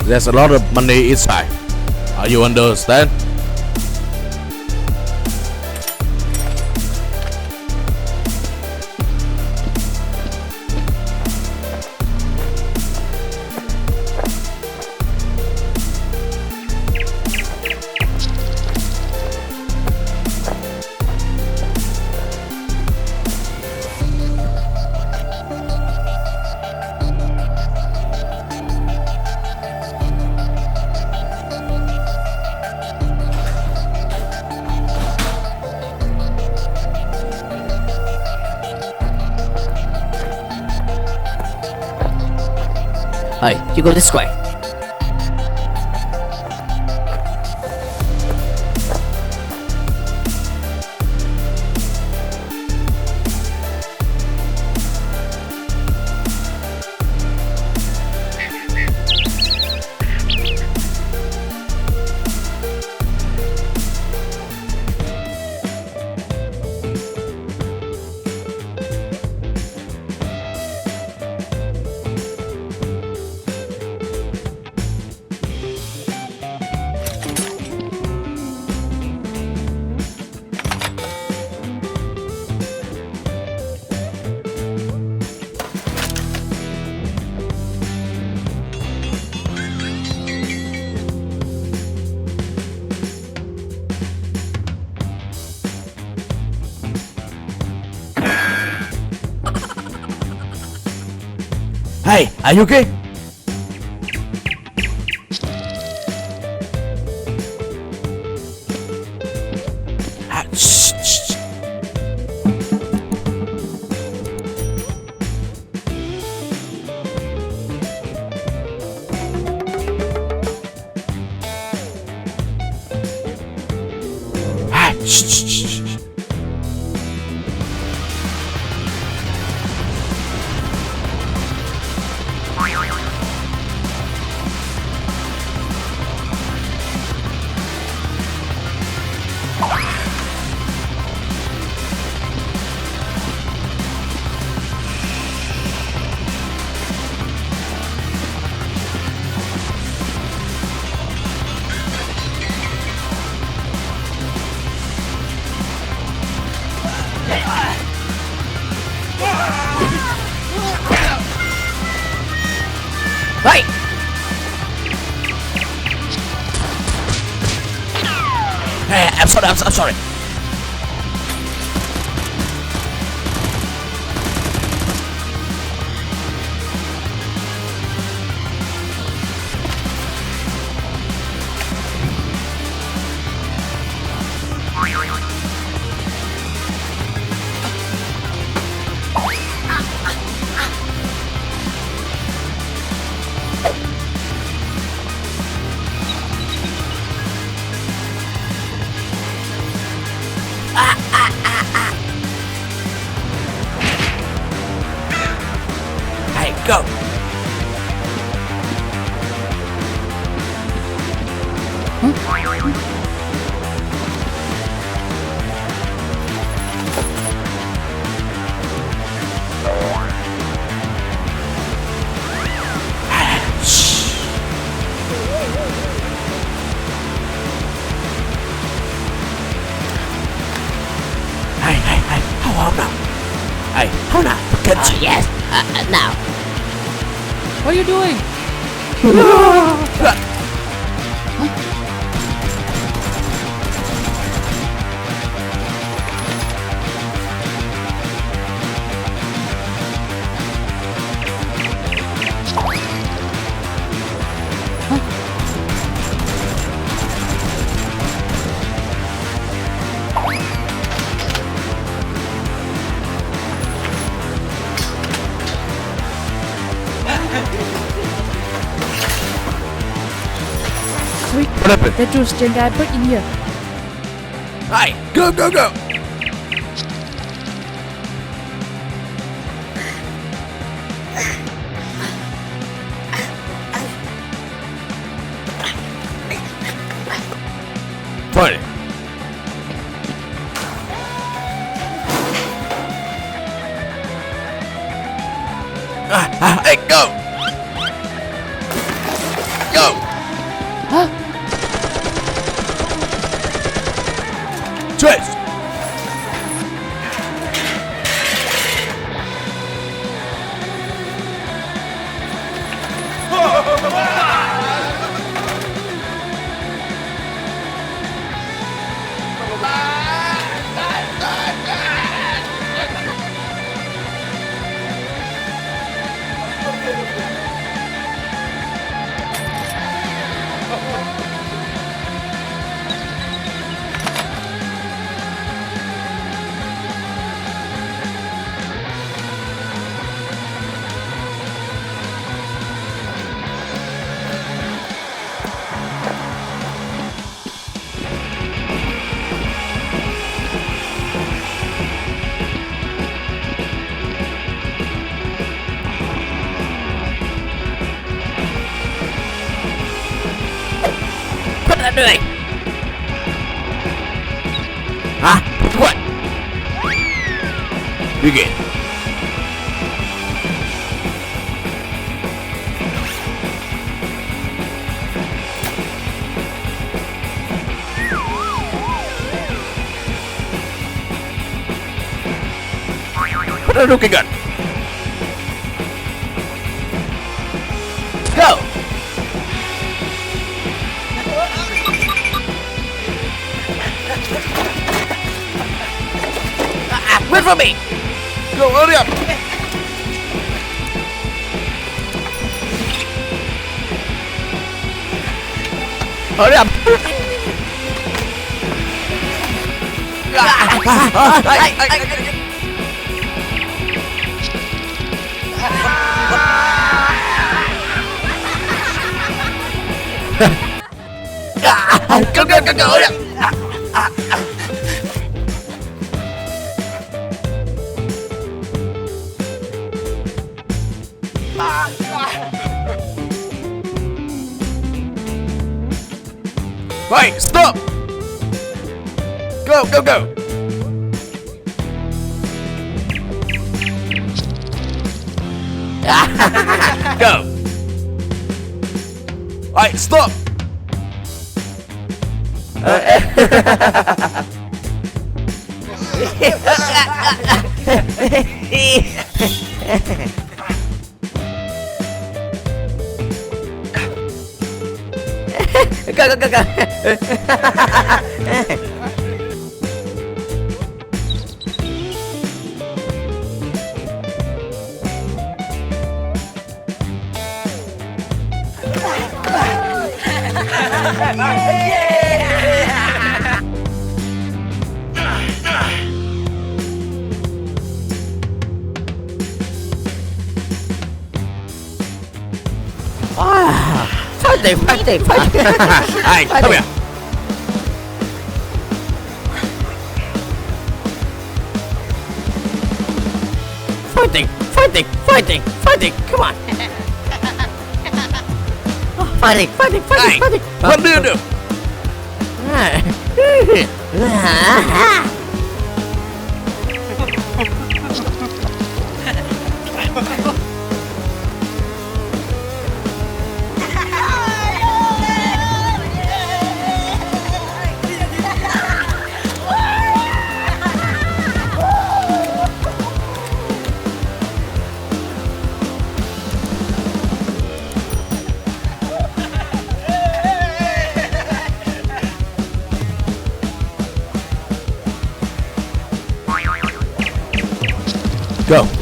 There's a lot of money inside. Are you understand? Hey, you go this way. Hey, are you okay? Shh. Hey, shh. Hey! Hey, I'm sorry. Hey, go. Hey, hold on. Hey, hold on. Yes, now. What are you doing? What happened? That dude's still died, but in here. Hey, go. Fine. Hey, go! Go! Twist! What am I doing? Huh? What? Begin. What are you looking at? Go! Wait for me! Go, hurry up! Hurry up! Go, hurry up! Wait, stop! Go, go, go! Go! Wait, stop! Go. Fighting! Hey, come here! Fighting! Come on! Fighting! Hey, what do you do? Go.